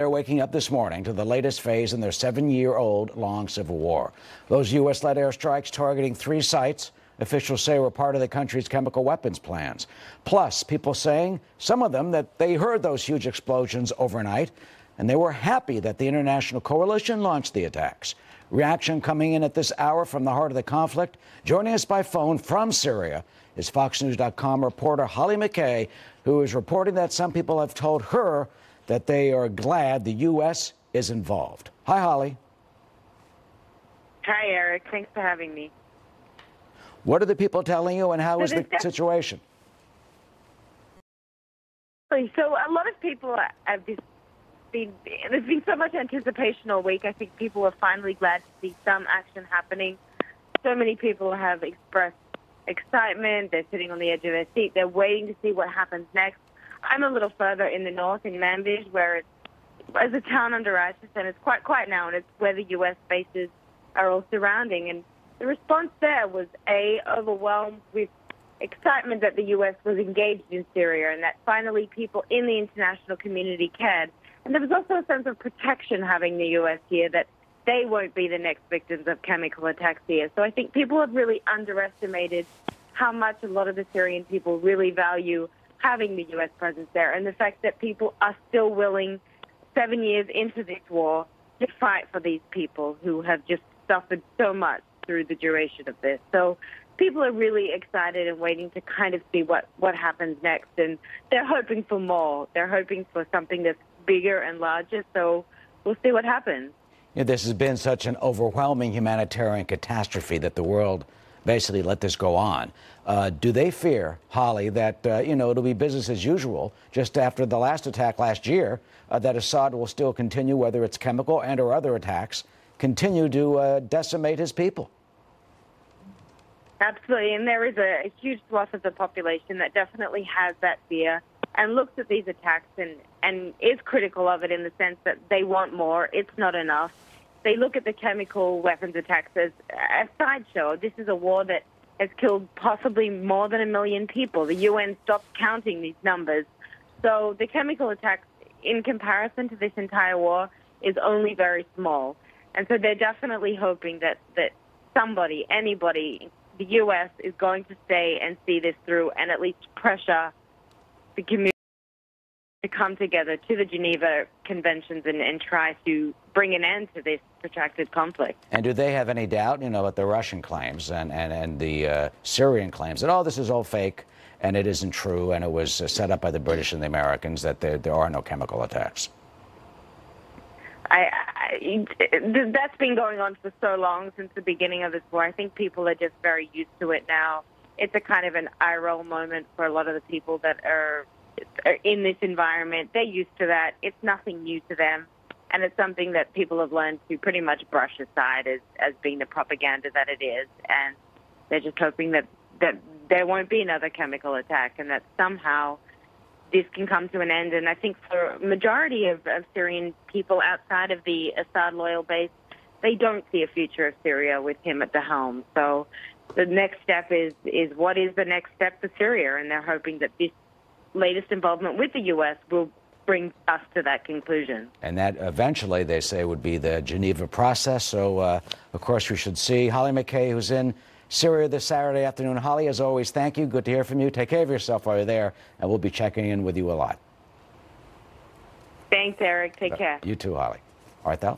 They're waking up this morning to the latest phase in their 7-year-old long civil war. Those U.S.-led airstrikes targeting 3 sites officials say were part of the country's chemical weapons plans. Plus, people saying, some of them, that they heard those huge explosions overnight, and they were happy that the international coalition launched the attacks. Reaction coming in at this hour from the heart of the conflict. Joining us by phone from Syria is FoxNews.com reporter Holly McKay, who is reporting that some people have told her that they are glad the U.S. is involved. Hi, Holly. Hi, Eric. Thanks for having me. What are the people telling you, and how is the situation? So a lot of people have just there's been so much anticipation all week. I think people are finally glad to see some action happening. So many people have expressed excitement. They're sitting on the edge of their seat. They're waiting to see what happens next. I'm a little further in the north, in Manbij, where it's a town under ISIS, and it's quite quiet now, and it's where the U.S. bases are all surrounding. And the response there was, overwhelmed with excitement that the U.S. was engaged in Syria and that finally people in the international community cared. And there was also a sense of protection having the U.S. here, that they won't be the next victims of chemical attacks here. So I think people have really underestimated how much a lot of the Syrian people really value having the U.S. presence there, and the fact that people are still willing, 7 years into this war, to fight for these people who have just suffered so much through the duration of this. So people are really excited and waiting to kind of see what happens next, and they're hoping for more. They're hoping for something that's bigger and larger, so we'll see what happens. You know, this has been such an overwhelming humanitarian catastrophe that the world basically let this go on. Do they fear, Holly, that, it'll be business as usual just after the last attack last year, that Assad will still continue, whether it's chemical and or other attacks, continue to decimate his people? Absolutely, and there is a huge swath of the population that definitely has that fear and looks at these attacks and is critical of it in the sense that they want more. It's not enough. They look at the chemical weapons attacks as a sideshow. This is a war that has killed possibly more than 1 million people. The UN stopped counting these numbers. So the chemical attacks, in comparison to this entire war, is only very small. And so they're definitely hoping that somebody, anybody, the U.S. is going to stay and see this through and at least pressure the community to come together to the Geneva Conventions and try to bring an end to this protracted conflict. And do they have any doubt, at the Russian claims and the Syrian claims that, oh, this is all fake and it isn't true and it was set up by the British and the Americans, that there are no chemical attacks? That's been going on for so long, since the beginning of this war. I think people are just very used to it now. It's a kind of an eye roll moment for a lot of the people that are in this environment. They're used to that. It's nothing new to them. And it's something that people have learned to pretty much brush aside as being the propaganda that it is. And they're just hoping that there won't be another chemical attack and that somehow this can come to an end. And I think for a majority of Syrian people outside of the Assad loyal base, they don't see a future of Syria with him at the helm. So the next step is what is the next step for Syria? And they're hoping that this latest involvement with the U.S. will bring us to that conclusion. And that eventually, they say, would be the Geneva process. So, of course, we should see. Holly McKay, who's in Syria this Saturday afternoon. Holly, as always, thank you. Good to hear from you. Take care of yourself while you're there, and we'll be checking in with you a lot. Thanks, Eric. Take care. You too, Holly. All right, though.